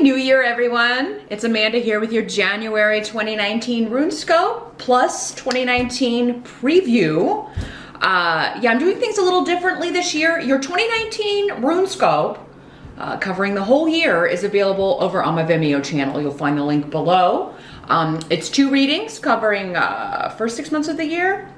New Year, everyone. It's Amanda here with your January 2019 RUNESCOPE plus 2019 preview. I'm doing things a little differently this year. Your 2019 RUNESCOPE, covering the whole year, is available over on my Vimeo channel. You'll find the link below. It's 2 readings covering first 6 months of the year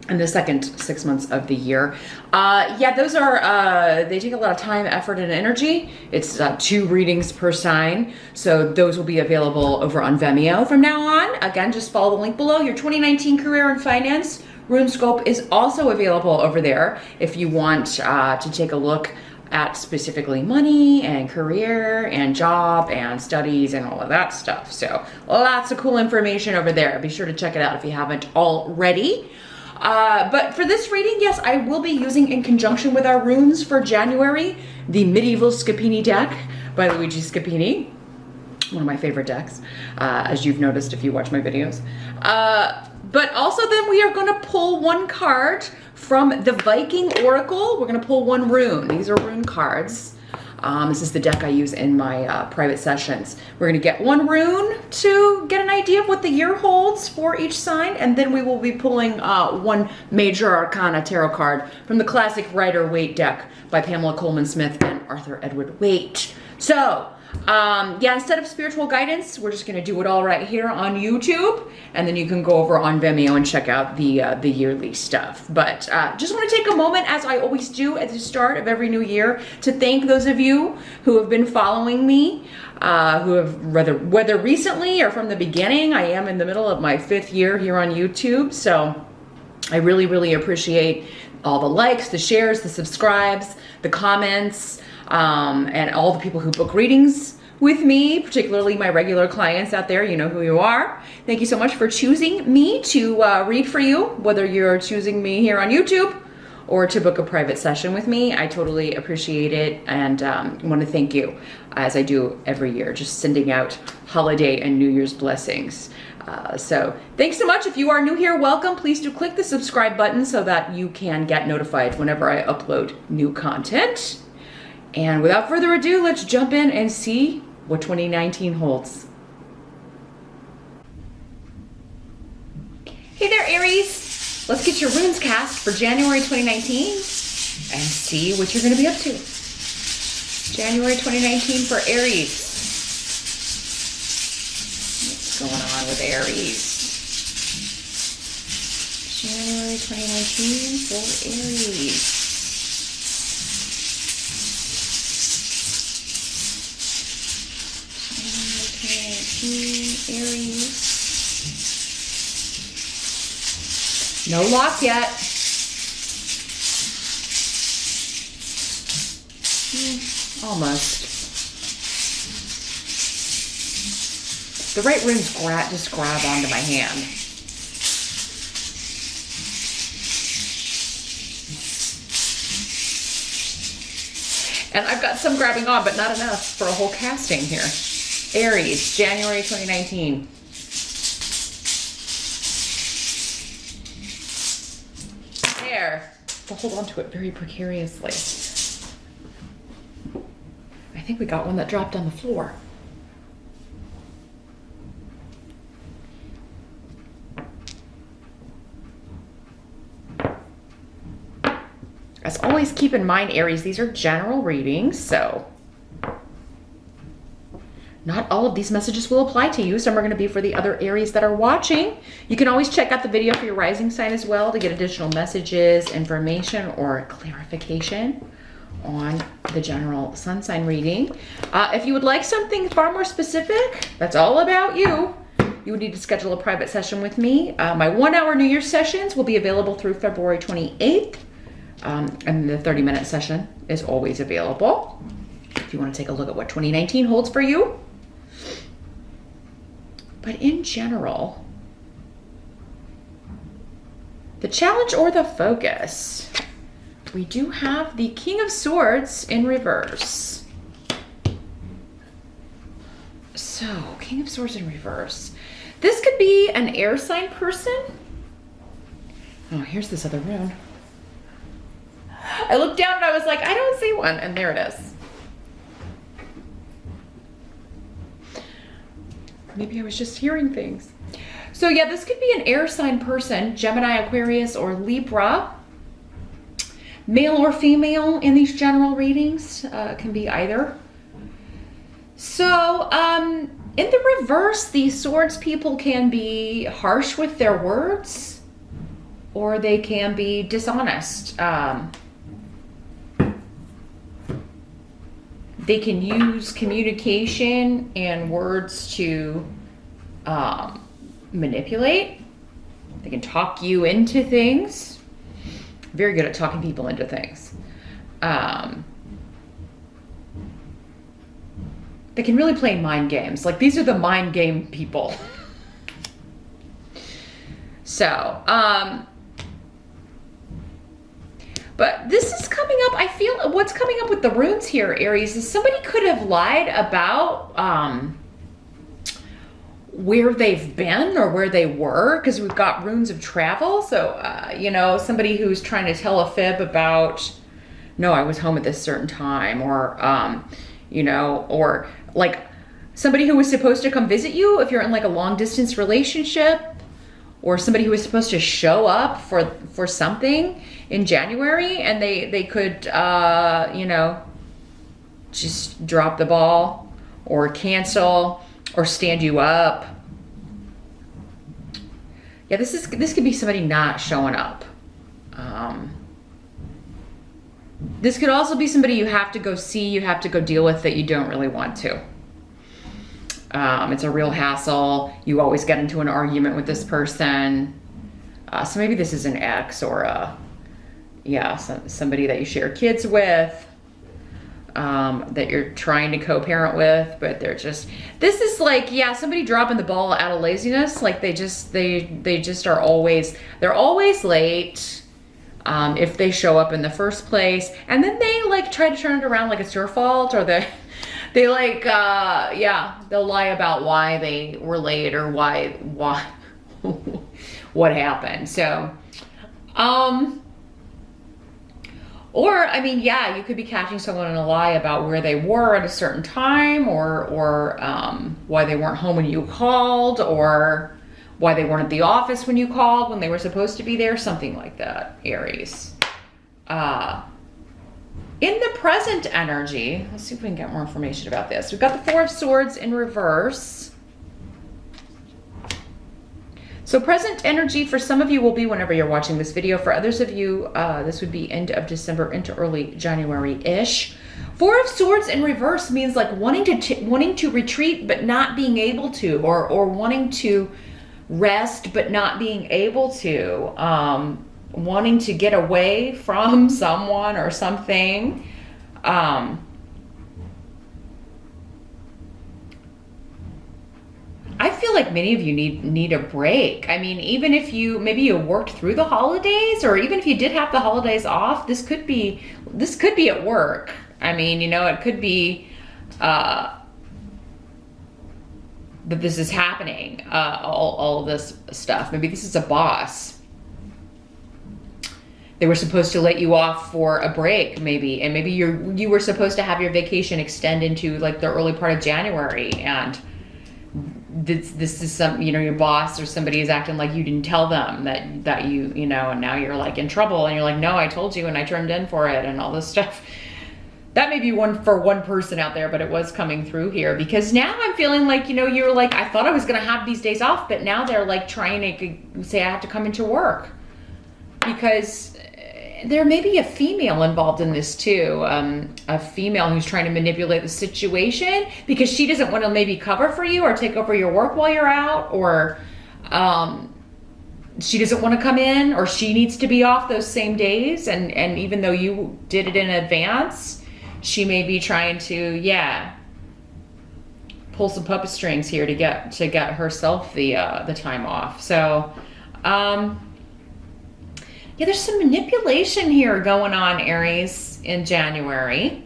and the second 6 months of the year. Those are, they take a lot of time, effort, and energy. It's 2 readings per sign. So those will be available over on Vimeo from now on. Again, just follow the link below. Your 2019 Career and Finance RUNESCOPE is also available over there if you want to take a look at specifically money and career and job and studies and all of that stuff. So lots of cool information over there. Be sure to check it out if you haven't already. But for this reading, yes, I will be using, in conjunction with our runes for January, the Medieval Scapini deck by Luigi Scapini. One of my favorite decks, as you've noticed if you watch my videos. But also then we are going to pull 1 card from the Viking Oracle. We're going to pull 1 rune. These are rune cards. This is the deck I use in my private sessions. We're going to get 1 rune to get an idea of what the year holds for each sign, and then we will be pulling 1 Major Arcana tarot card from the classic Rider-Waite deck by Pamela Coleman Smith and Arthur Edward Waite. So, instead of spiritual guidance, we're just going to do it all right here on YouTube, and then you can go over on Vimeo and check out the yearly stuff. But just want to take a moment, as I always do at the start of every new year, to thank those of you who have been following me, who have whether recently or from the beginning. I am in the middle of my 5th year here on YouTube, so I really, really appreciate all the likes, the shares, the subscribes, the comments, and all the people who book readings with me, particularly my regular clients out there. You know who you are. Thank you so much for choosing me to read for you, whether you're choosing me here on YouTube or to book a private session with me. I totally appreciate it, and want to thank you, as I do every year, just sending out holiday and New Year's blessings. So thanks so much. If you are new here, welcome. Please do click the subscribe button so that you can get notified whenever I upload new content. And without further ado, let's jump in and see what 2019 holds. Hey there, Aries. Let's get your runes cast for January 2019 and see what you're going to be up to. January 2019 for Aries. What's going on with Aries? January 2019 for Aries. Aries. No lock yet. Almost. The right runes just grab onto my hand. And I've got some grabbing on, but not enough for a whole casting here. Aries, January 2019. There. To hold on to it very precariously. I think we got one that dropped on the floor. As always, keep in mind, Aries, these are general readings, so not all of these messages will apply to you. Some are going to be for the other Aries that are watching. You can always check out the video for your rising sign as well to get additional messages, information, or clarification on the general sun sign reading. If you would like something far more specific, that's all about you. You would need to schedule a private session with me. My 1-hour New Year's sessions will be available through February 28th. And the 30-minute session is always available if you want to take a look at what 2019 holds for you. But in general, the challenge or the focus, we do have the King of Swords in reverse. So, King of Swords in reverse. This could be an air sign person. Oh, here's this other rune. I looked down and I was like, I don't see one, and there it is. maybe I was just hearing things. So yeah, this could be an air sign person, Gemini, Aquarius, or Libra. Male or female in these general readings, can be either. So in the reverse, these swords people can be harsh with their words, or they can be dishonest. They can use communication and words to manipulate. They can talk you into things. Very good at talking people into things. They can really play mind games. Like, these are the mind game people. So, but this is coming up, I feel, what's coming up with the runes here, Aries, is somebody could have lied about where they've been or where they were, because we've got runes of travel. So, you know, somebody who's trying to tell a fib about, no, I was home at this certain time, or, you know, or like somebody who was supposed to come visit you if you're in like a long distance relationship, or somebody who was supposed to show up for something in January, and they could, you know, just drop the ball or cancel or stand you up. Yeah, this could be somebody not showing up. This could also be somebody you have to go see, you have to go deal with, that you don't really want to. It's a real hassle. You always get into an argument with this person. So maybe this is an ex, or somebody that you share kids with, that you're trying to co-parent with, but they're just, this is like, yeah, somebody dropping the ball out of laziness. Like they just are always, they're always late. If they show up in the first place, and then they like try to turn it around like it's your fault, or they like, they'll lie about why they were late, or why what happened. So, or, I mean, yeah, you could be catching someone in a lie about where they were at a certain time, or why they weren't home when you called, or why they weren't at the office when you called when they were supposed to be there, something like that, Aries. In the present energy, let's see if we can get more information about this. We've got the Four of Swords in reverse. So present energy for some of you will be whenever you're watching this video. For others of you, this would be end of December into early January-ish. Four of Swords in reverse means like wanting to retreat but not being able to, or wanting to rest but not being able to, wanting to get away from someone or something. I feel like many of you need a break. I mean, even if maybe you worked through the holidays, or even if you did have the holidays off, this could be at work. I mean, you know, it could be that this is happening, all of this stuff. Maybe this is a boss. They were supposed to let you off for a break, maybe, and maybe you were supposed to have your vacation extend into like the early part of January, and this is some, you know, your boss or somebody is acting like you didn't tell them that you know, and now you're like in trouble, and you're like, no, I told you and I turned in for it, and all this stuff. That may be one person out there, but it was coming through here, because now I'm feeling like, you know, you're like, I thought I was going to have these days off, but now they're like trying to say I have to come into work, because there may be a female involved in this too. A female who's trying to manipulate the situation because she doesn't want to maybe cover for you or take over your work while you're out, or she doesn't want to come in, or she needs to be off those same days. And even though you did it in advance, she may be trying to, pull some puppet strings here to get herself the time off. So, yeah, there's some manipulation here going on, Aries, in January.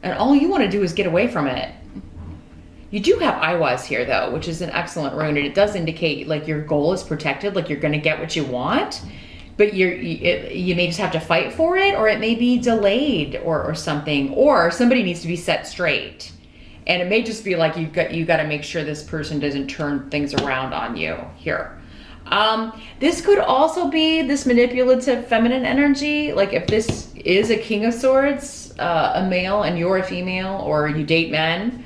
And all you want to do is get away from it. You do have Iwas here, though, which is an excellent rune. And it does indicate, like, your goal is protected, like you're going to get what you want. But you may just have to fight for it, or it may be delayed or something. Or somebody needs to be set straight. And it may just be like you got to make sure this person doesn't turn things around on you here. This could also be this manipulative feminine energy. Like if this is a King of Swords, a male, and you're a female, or you date men,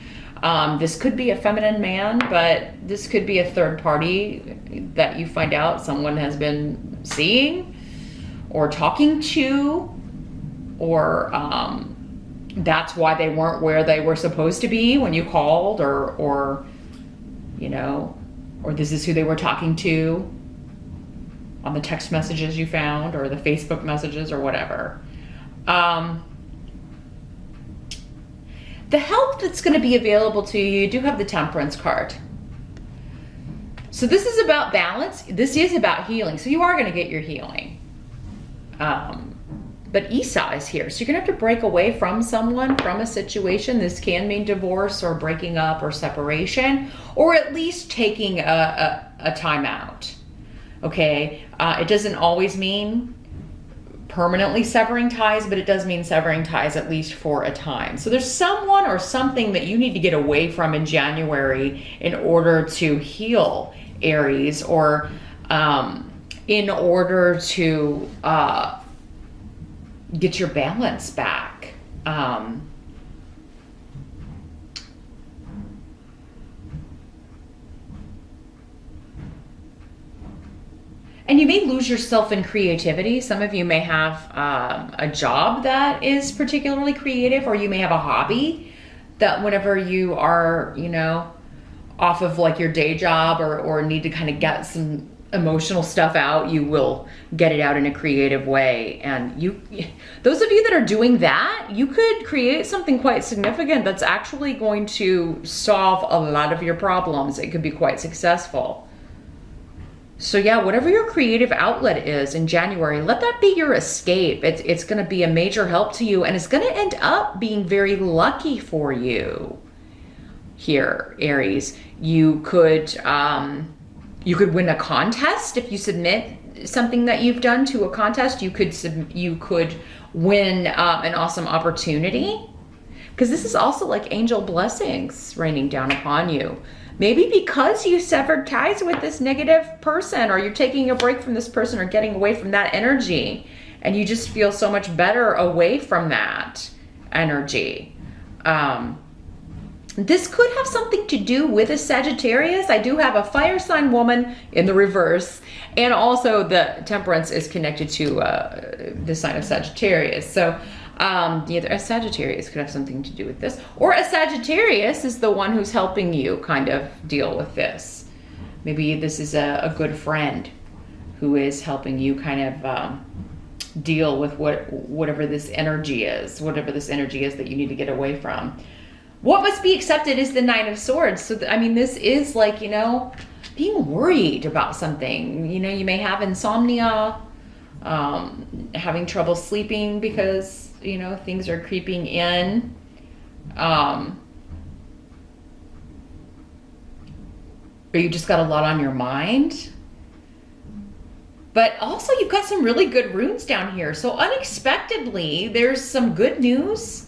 this could be a feminine man, but this could be a third party that you find out someone has been seeing or talking to, or that's why they weren't where they were supposed to be when you called, or you know, or this is who they were talking to on the text messages you found, or the Facebook messages, or whatever. The help that's going to be available to you, you do have the Temperance card. So this is about balance. This is about healing. So you are going to get your healing. But Esau is here. So you're going to have to break away from someone, from a situation. This can mean divorce or breaking up or separation, or at least taking a time out. Okay? It doesn't always mean permanently severing ties, but it does mean severing ties at least for a time. So there's someone or something that you need to get away from in January in order to heal, Aries, or in order to get your balance back. And you may lose yourself in creativity. Some of you may have a job that is particularly creative, or you may have a hobby that whenever you are, you know, off of like your day job, or need to kind of get some emotional stuff out, you will get it out in a creative way. And those of you that are doing that, you could create something quite significant that's actually going to solve a lot of your problems. It could be quite successful. So yeah, whatever your creative outlet is in January, let that be your escape. It's going to be a major help to you, and it's going to end up being very lucky for you here, Aries. You could win a contest if you submit something that you've done to a contest. You could win an awesome opportunity, because this is also like angel blessings raining down upon you. Maybe because you severed ties with this negative person, or you're taking a break from this person, or getting away from that energy, and you just feel so much better away from that energy. This could have something to do with a Sagittarius. I do have a fire sign woman in the reverse, and also the Temperance is connected to the sign of Sagittarius. So either a Sagittarius could have something to do with this, or a Sagittarius is the one who's helping you kind of deal with this. Maybe this is a good friend who is helping you kind of deal with whatever this energy is that you need to get away from. What must be accepted is the Nine of Swords. So, I mean, this is like, you know, being worried about something. You know, you may have insomnia, having trouble sleeping because, you know, things are creeping in. Or you just got a lot on your mind. But also you've got some really good runes down here. So unexpectedly, there's some good news.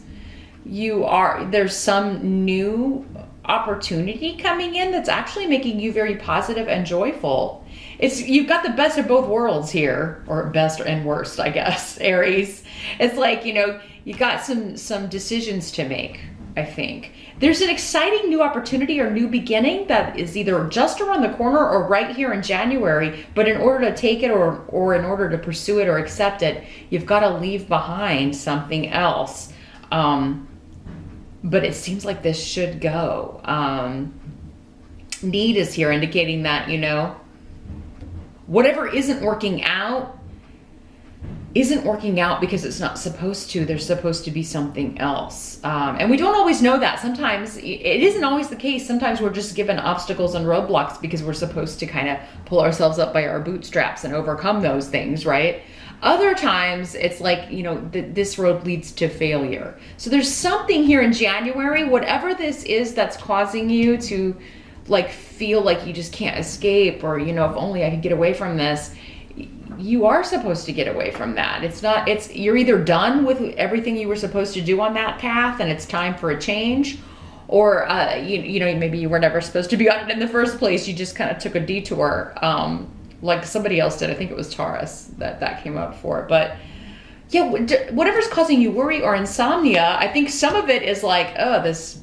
There's some new opportunity coming in that's actually making you very positive and joyful. You've got the best of both worlds here, or best and worst, I guess, Aries. It's like, you know, you got some decisions to make, I think. There's an exciting new opportunity or new beginning that is either just around the corner or right here in January, but in order to take it or in order to pursue it or accept it, you've got to leave behind something else. But it seems like this should go. Need is here, indicating that, you know, whatever isn't working out because it's not supposed to. There's supposed to be something else. And we don't always know that. Sometimes it isn't always the case. Sometimes we're just given obstacles and roadblocks because we're supposed to kind of pull ourselves up by our bootstraps and overcome those things, right? Other times it's like, you know, this road leads to failure. So there's something here in January, whatever this is that's causing you to like feel like you just can't escape, or, you know, if only I could get away from this. You are supposed to get away from that. You're either done with everything you were supposed to do on that path and it's time for a change, or you know, maybe you were never supposed to be on it in the first place. You just kind of took a detour, like somebody else did. I think it was Taurus that came up for it. But yeah, whatever's causing you worry or insomnia, I think some of it is like, oh, this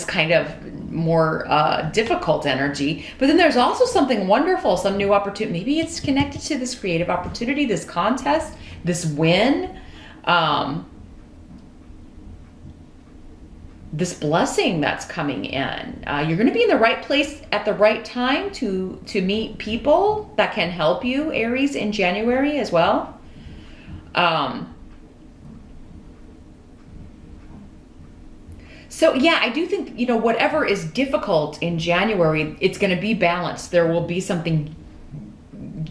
kind of more difficult energy. But then there's also something wonderful, some new opportunity. Maybe it's connected to this creative opportunity, this contest, this win, this blessing that's coming in. You're going to be in the right place at the right time to meet people that can help you, Aries, in January as well. So yeah, I do think, you know, whatever is difficult in January, it's going to be balanced. There will be something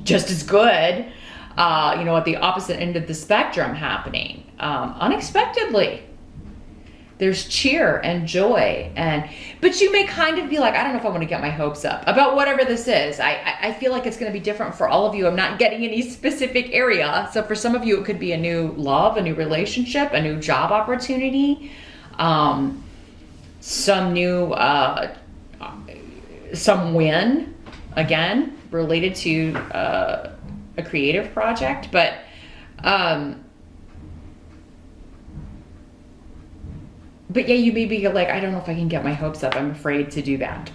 just as good, you know, at the opposite end of the spectrum happening, unexpectedly. There's cheer and joy, but you may kind of be like, I don't know if I want to get my hopes up about whatever this is. I feel like it's going to be different for all of you. I'm not getting any specific area. So for some of you, it could be a new love, a new relationship, a new job opportunity, some new, some win, again, related to a creative project. But yeah, you may be like, I don't know if I can get my hopes up. I'm afraid to do that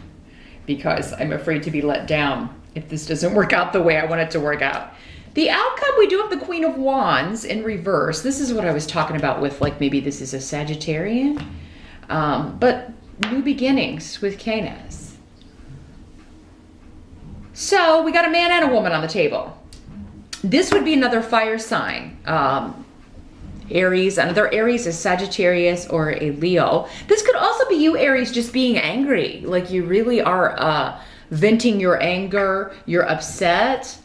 because I'm afraid to be let down if this doesn't work out the way I want it to work out. The outcome, we do have the Queen of Wands in reverse. This is what I was talking about with, like, maybe this is a Sagittarian, but new beginnings with Canis. So we got a man and a woman on the table. This would be another fire sign. Aries, another Aries is Sagittarius or a Leo. This could also be you, Aries, just being angry. Like you really are venting your anger. You're upset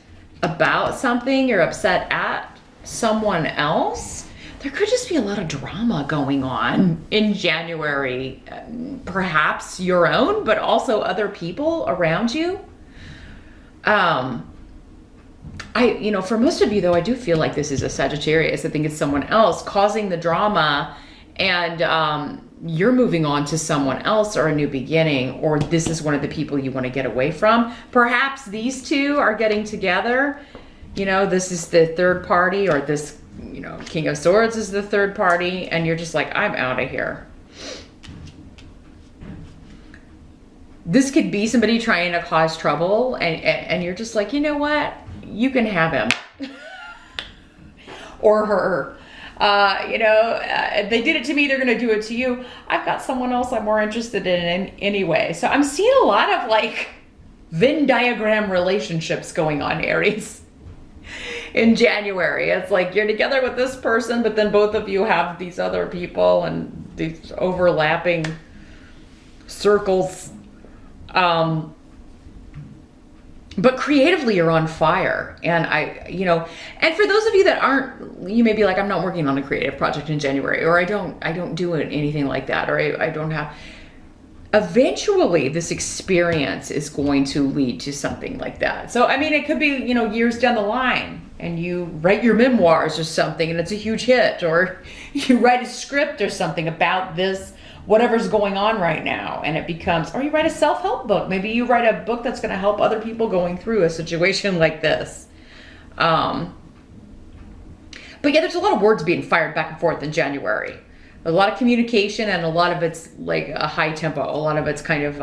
about something. You're upset at someone else. There could just be a lot of drama going on in January. Perhaps your own, but also other people around you. You know, for most of you though, I do feel like this is a Sagittarius. I think it's someone else causing the drama, and you're moving on to someone else or a new beginning, or this is one of the people you want to get away from. Perhaps these two are getting together. You know, this is the third party, or this, you know, King of Swords is the third party, and you're just like, I'm out of here. This could be somebody trying to cause trouble, and you're just like, you know what? You can have him or her. You know, they did it to me, they're going to do it to you. I've got someone else I'm more interested in anyway. So I'm seeing a lot of like Venn diagram relationships going on, Aries, in January. It's like you're together with this person, but then both of you have these other people and these overlapping circles. But creatively you're on fire. And you know, and for those of you that aren't, you may be like, I'm not working on a creative project in January, or I don't do anything like that, or I don't have. Eventually this experience is going to lead to something like that. So, I mean, it could be, you know, years down the line and you write your memoirs or something and it's a huge hit, or you write a script or something about this, whatever's going on right now, and it becomes, or you write a self-help book. Maybe you write a book that's going to help other people going through a situation like this. But yeah, there's a lot of words being fired back and forth in January. A lot of communication, and a lot of it's like a high tempo. A lot of it's kind of,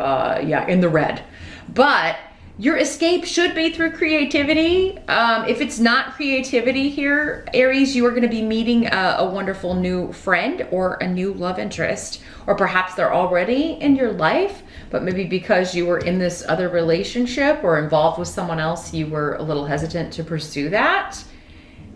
yeah, in the red. But your escape should be through creativity. If it's not creativity here, Aries, you are going to be meeting a wonderful new friend or a new love interest, or perhaps they're already in your life, but maybe because you were in this other relationship or involved with someone else, you were a little hesitant to pursue that.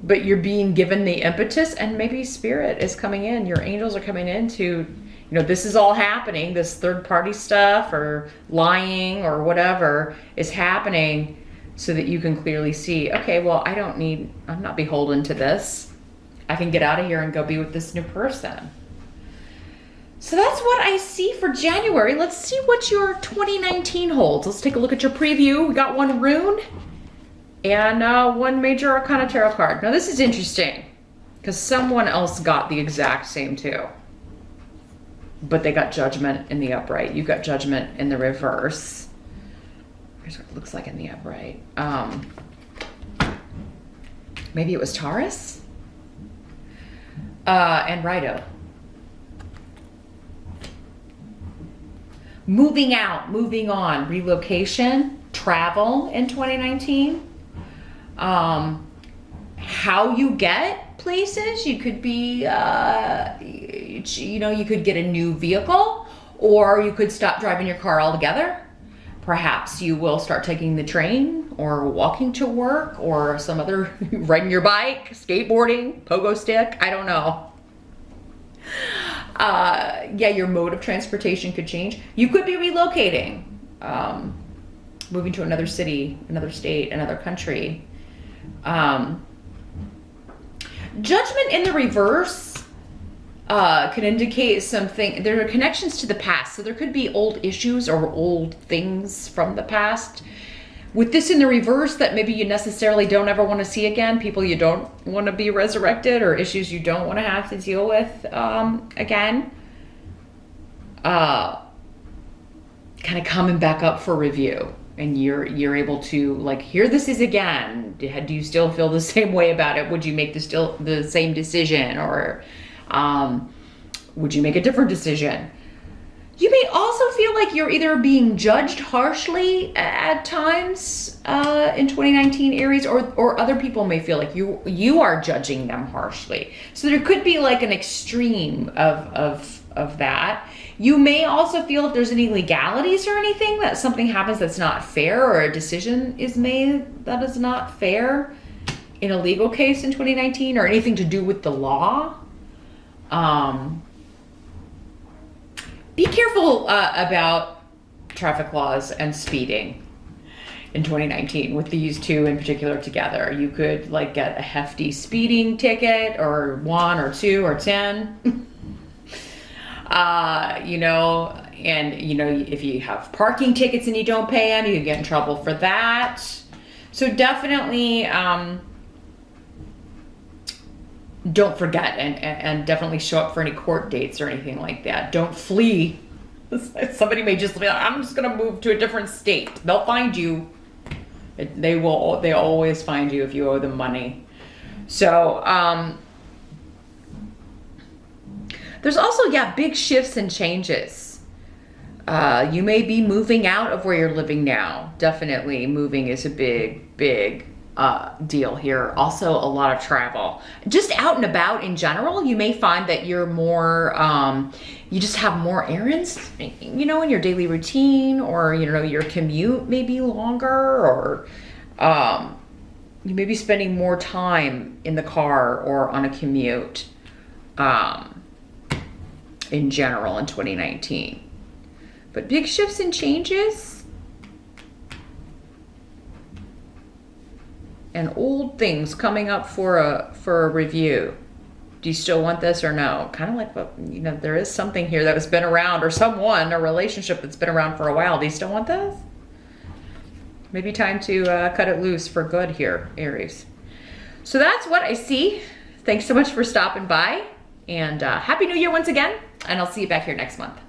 But you're being given the impetus, and maybe spirit is coming in. Your angels are coming in to, you know, this is all happening. This third party stuff or lying or whatever is happening so that you can clearly see, okay, well, I'm not beholden to this. I can get out of here and go be with this new person. So that's what I see for January. Let's see what your 2019 holds. Let's take a look at your preview. We got one rune and one major arcana tarot card. Now this is interesting because someone else got the exact same too. but they got Judgment in the upright. You got Judgment in the reverse. Here's what it looks like in the upright. Maybe it was Taurus? And Righto. Moving out, moving on, relocation, travel in 2019. How you get places, you could be, you could get a new vehicle, or you could stop driving your car altogether. Perhaps you will start taking the train or walking to work or some other, riding your bike, skateboarding, pogo stick, I don't know. Yeah, your mode of transportation could change. You could be relocating, moving to another city, another state, another country. Judgment in the reverse could indicate something. There are connections to the past, so there could be old issues or old things from the past. With this in the reverse, that maybe you necessarily don't ever want to see again, people you don't want to be resurrected, or issues you don't want to have to deal with again. Kind of coming back up for review, and you're able to, like, here this is again. Do you still feel the same way about it? Would you make the same decision, or would you make a different decision? You may also feel like you're either being judged harshly at times in 2019, Aries, or other people may feel like you are judging them harshly. So there could be like an extreme of that. You may also feel if there's any legalities or anything, that something happens that's not fair, or a decision is made that is not fair in a legal case in 2019, or anything to do with the law. Be careful about traffic laws and speeding in 2019 with these two in particular together. You could like get a hefty speeding ticket, or 1 or 2 or 10. And if you have parking tickets and you don't pay them, you can get in trouble for that. So definitely don't forget, and definitely show up for any court dates or anything like that. Don't flee. Somebody may just be like, I'm just gonna move to a different state. They'll find you. They always find you if you owe them money. So there's also, big shifts and changes. You may be moving out of where you're living now. Definitely moving is a big deal here. Also a lot of travel. Just out and about in general, you may find that you're more, you just have more errands, in your daily routine, or, your commute may be longer, or you may be spending more time in the car or on a commute in general in 2019. But big shifts and changes, and old things coming up for a review. Do you still want this or no? Kind of like, there is something here that has been around, or a relationship that's been around for a while. Do you still want this? Maybe time to cut it loose for good here, Aries. So that's what I see. Thanks so much for stopping by, and Happy New Year once again, and I'll see you back here next month.